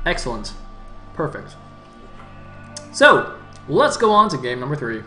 Excellent. Perfect. So, let's go on to game number 3.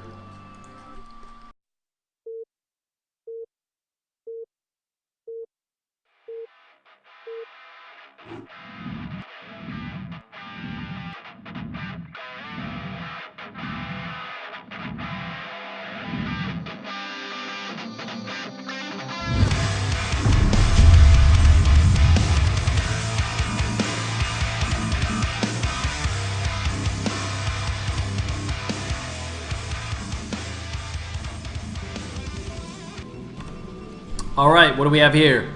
Alright, what do we have here?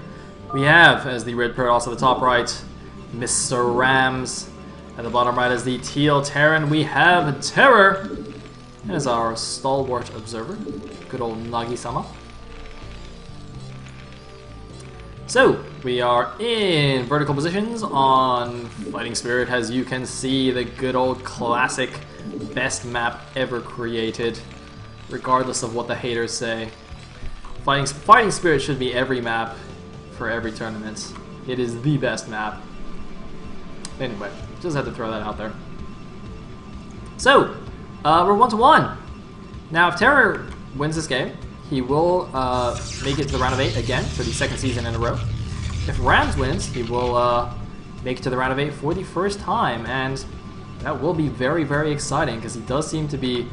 We have, as the red parrot, also the top right, Mr. Rams. At the bottom right is the teal Terran. We have Terror as our stalwart observer. Good old Nagi-sama. So, we are in vertical positions on Fighting Spirit. As you can see, the good old classic best map ever created, regardless of what the haters say. Fighting Spirit should be every map for every tournament. It is the best map. Anyway, just had to throw that out there. So, we're 1-1. Now, if Terror wins this game, he will make it to the round of 8 again for the second season in a row. If Rams wins, he will make it to the round of 8 for the first time, and that will be very, very exciting because he does seem to be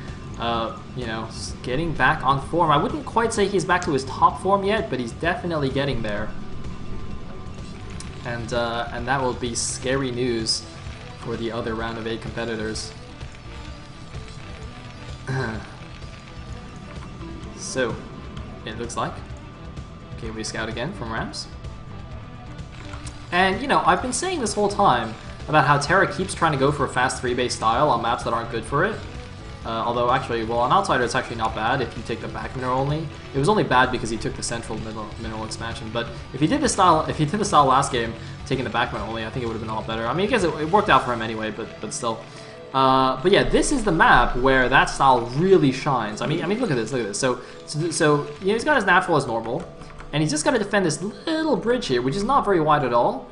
you know, getting back on form. I wouldn't quite say he's back to his top form yet, but he's definitely getting there. And that will be scary news for the other round of 8 competitors. So, it looks like Gateway Scout again from Rams. And, you know, I've been saying this whole time about how Terra keeps trying to go for a fast 3-base style on maps that aren't good for it. Although actually, well, on Outsider it's actually not bad if you take the back mineral only. It was only bad because he took the central mineral expansion. But if he did the style, last game, taking the back mineral only, I think it would have been a lot better. I mean, I guess it worked out for him anyway, but still. But yeah, this is the map where that style really shines. I mean, look at this, So you know, he's got his natural as normal, and he's just got to defend this little bridge here, which is not very wide at all.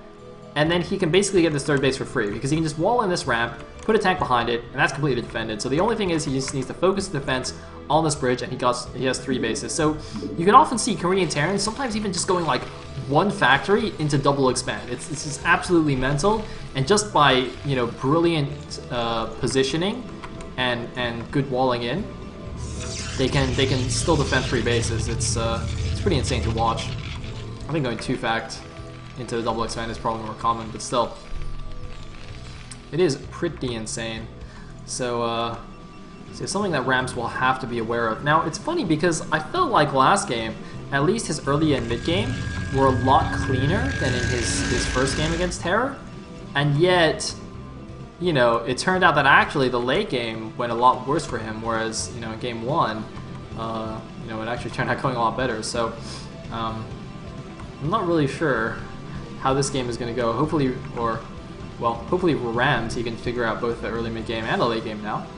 And then he can basically get this third base for free because he can just wall in this ramp, put a tank behind it, and that's completely defended. So the only thing is he just needs to focus the defense on this bridge, and he has 3 bases. So you can often see Korean Terrans sometimes even just going like one factory into double expand. It's just absolutely mental, and just by, you know, brilliant positioning and good walling in, they can still defend 3 bases. It's pretty insane to watch. I think going 2-fact into the double expand is probably more common, but still, it is pretty insane. So, so it's something that Rams will have to be aware of. Now, it's funny because I felt like last game, at least his early and mid game were a lot cleaner than in his first game against Terror, and yet, you know, it turned out that actually the late game went a lot worse for him, whereas, you know, in game 1, you know, it actually turned out going a lot better. So, I'm not really sure how this game is going to go. Hopefully, hopefully for Rams, he can figure out both the early mid game and the late game now.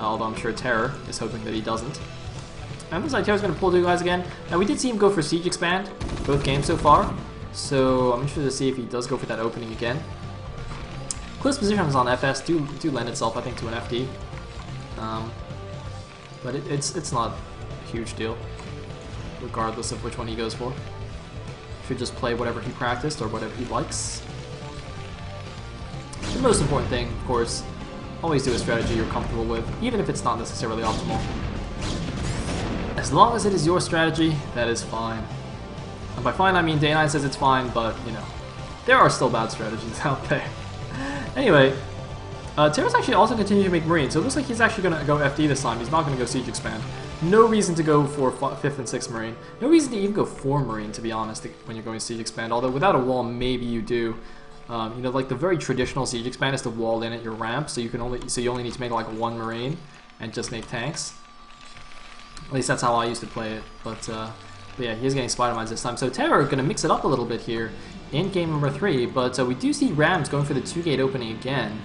Although I'm sure Terror is hoping that he doesn't. And looks like Terror's going to pull 2 guys again. Now, we did see him go for Siege Expand both games so far, so I'm interested to see if he does go for that opening again. Close positions on FS do lend itself, I think, to an FD. But it's not a huge deal, regardless of which one he goes for. Should just play whatever he practiced or whatever he likes. The most important thing, of course, always do a strategy you're comfortable with, even if it's not necessarily optimal. As long as it is your strategy, that is fine. And by fine, I mean Day9 says it's fine, but, you know, there are still bad strategies out there. Anyway, Terra's actually also continuing to make Marine, so it looks like he's actually going to go FD this time. He's not going to go Siege Expand. No reason to go for 5th and 6th Marine. No reason to even go 4 Marine, to be honest, when you're going Siege Expand. Although without a wall, maybe you do. You know, like the very traditional Siege Expand is to wall in at your ramp, so you only need to make like 1 Marine and just make tanks. At least that's how I used to play it. But yeah, he's getting Spider Mines this time. So Terror going to mix it up a little bit here in game number 3. But we do see Rams going for the 2-gate opening again.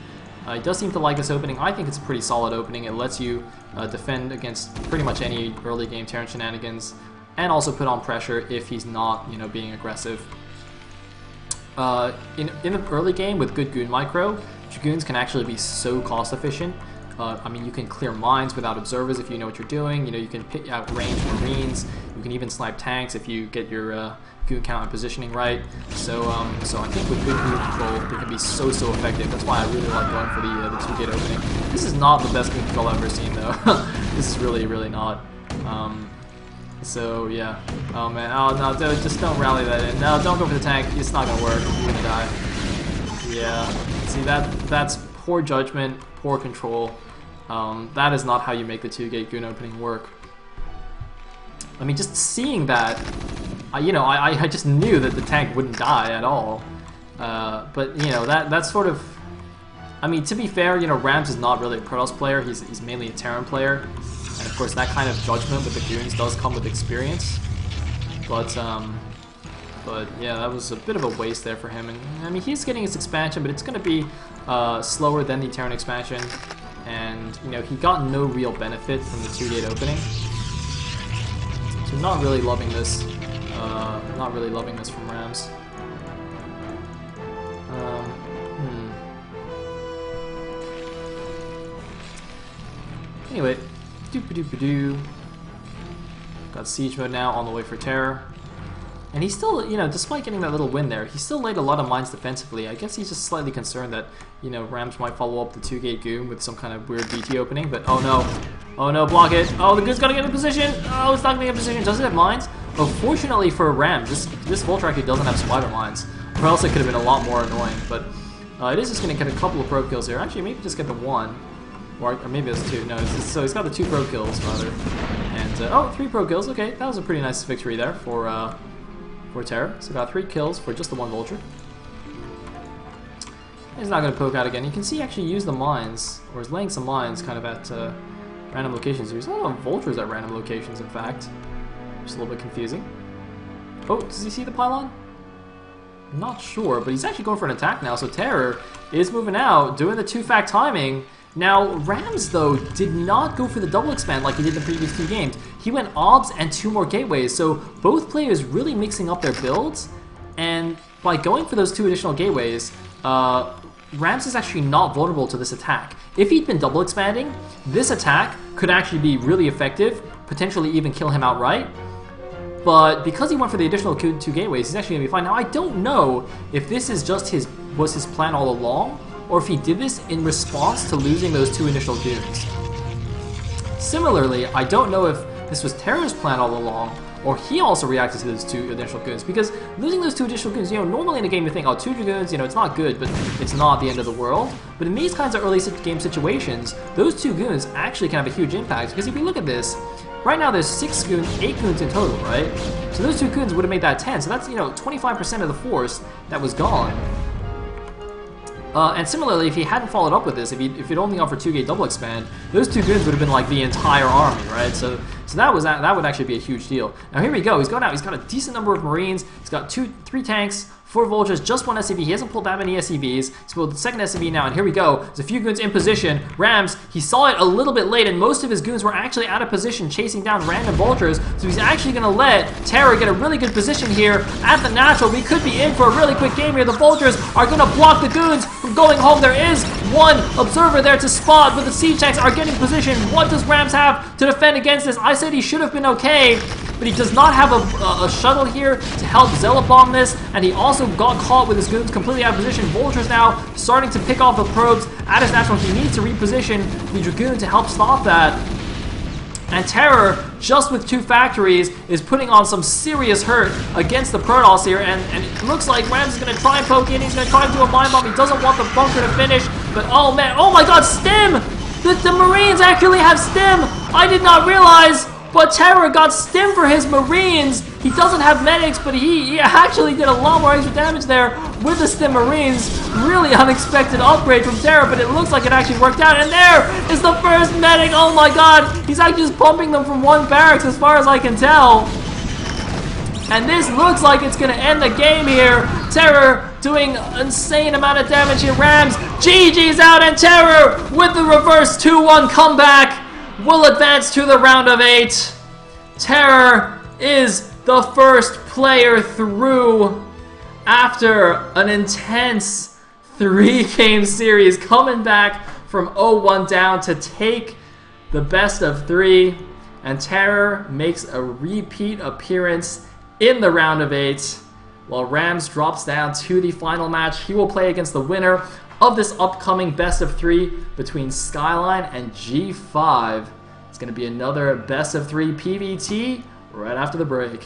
He does seem to like this opening. I think it's a pretty solid opening. It lets you defend against pretty much any early game Terran shenanigans, and also put on pressure if he's not, you know, being aggressive. In the early game with good Goon Micro, Dragoons can actually be so cost efficient. I mean, you can clear mines without observers if you know what you're doing. You know, you can pick out range Marines. You can even snipe tanks if you get your goon count and positioning right. So I think with good goon control, they can be so effective. That's why I really like going for the 2-gate opening. This is not the best goon control I've ever seen, though. This is really not. So yeah. Oh man. Oh no, dude, just don't rally that in. No, don't go for the tank. It's not gonna work. You're gonna die. Yeah. See, that's poor judgment, poor control. That is not how you make the 2-gate goon opening work. I mean, just seeing that, I just knew that the tank wouldn't die at all. But you know, that's sort of. I mean, to be fair, you know, Rams is not really a Protoss player. He's mainly a Terran player. And of course, that kind of judgment with the goons does come with experience. But yeah, that was a bit of a waste there for him. And I mean, he's getting his expansion, but it's going to be slower than the Terran expansion. And you know, he got no real benefit from the 2-gate opening. So not really loving this. Not really loving this from Rams. Anyway. Doop-a-doop-a-doo. Got siege mode now, on the way for terror. And he's still, you know, despite getting that little win there, he still laid a lot of mines defensively. I guess he's just slightly concerned that, you know, Rams might follow up the 2-gate goon with some kind of weird BT opening, but oh no, block it. Oh, the goon's gotta get in position. Oh, it's not gonna get in position. Does it have mines? Oh, fortunately for Rams, this Vulture actually doesn't have spider mines, or else it could have been a lot more annoying, but it is just gonna get a couple of probe kills here. Actually, maybe just get the one. Or maybe it's 2. No, so he's got the 2 probe kills, rather. And, oh, 3 probe kills. Okay, that was a pretty nice victory there for Terra. So got 3 kills for just the 1 Vulture. He's not going to poke out again. You can see he actually used the mines, or is laying some mines kind of at random locations. There's a lot of Vultures at random locations, in fact. Just a little bit confusing. Oh, does he see the pylon? I'm not sure, but he's actually going for an attack now. So Terror is moving out, doing the 2-fact timing. Now, Rams, though, did not go for the double expand like he did in the previous 2 games. He went obs and 2 more gateways, so both players really mixing up their builds, and by going for those 2 additional gateways, Rams is actually not vulnerable to this attack. If he'd been double expanding, this attack could actually be really effective, potentially even kill him outright. But because he went for the additional 2 gateways, he's actually going to be fine. Now, I don't know if this is just was his plan all along, or if he did this in response to losing those 2 initial goons. Similarly, I don't know if this was Terra's plan all along, or he also reacted to those 2 additional goons, because losing those 2 additional goons, you know, normally in a game you think, oh, 2 dragoons, you know, it's not good, but it's not the end of the world. But in these kinds of early game situations, those 2 goons actually can have a huge impact, because if you look at this, right now there's 6 goons, 8 goons in total, right? So those 2 goons would have made that 10, so that's, you know, 25% of the force that was gone. And similarly, if he hadn't followed up with this, if it only offered 2-gate double expand, those 2 goons would have been like the entire army, right? So that would actually be a huge deal. Now here we go. He's going out. He's got a decent number of Marines. He's got 3 tanks, 4 Vultures, just 1 SCV. He hasn't pulled that many SCVs. He's pulled the 2nd SCV now, and here we go. There's a few goons in position. Rams, he saw it a little bit late, and most of his goons were actually out of position chasing down random Vultures, so he's actually going to let Terror get a really good position here at the natural. We could be in for a really quick game here. The Vultures are going to block the goons from going home. There is 1 observer there to spot, but the siege tanks are getting positioned. What does Rams have to defend against this? I said he should have been okay, but he does not have a shuttle here to help Zealot bomb this, and he also got caught with his goons completely out of position. Vulture's now starting to pick off the probes at his natural. He needs to reposition the Dragoon to help stop that. And Terror, just with 2 factories, is putting on some serious hurt against the Protoss here, and it looks like Rams is going to try and poke in. He's going to try and do a mind bomb. He doesn't want the bunker to finish, but oh man, oh my god, Stim! The Marines actually have Stim! I did not realize! But Terror got Stim for his Marines. He doesn't have medics, but he actually did a lot more extra damage there with the Stim Marines. Really unexpected upgrade from Terror, but it looks like it actually worked out. And there is the first medic. Oh my god. He's actually just pumping them from 1 barracks as far as I can tell. And this looks like it's going to end the game here. Terror doing insane amount of damage here. Rams, GG's out, and Terror with the reverse 2-1 comeback will advance to the round of 8. Terror is the first player through after an intense 3-game series, coming back from 0-1 down to take the best of 3. And Terror makes a repeat appearance in the round of 8, while Rams drops down to the final match. He will play against the winner of this upcoming best of 3 between Skyline and G5. It's going to be another best of 3 PVT right after the break.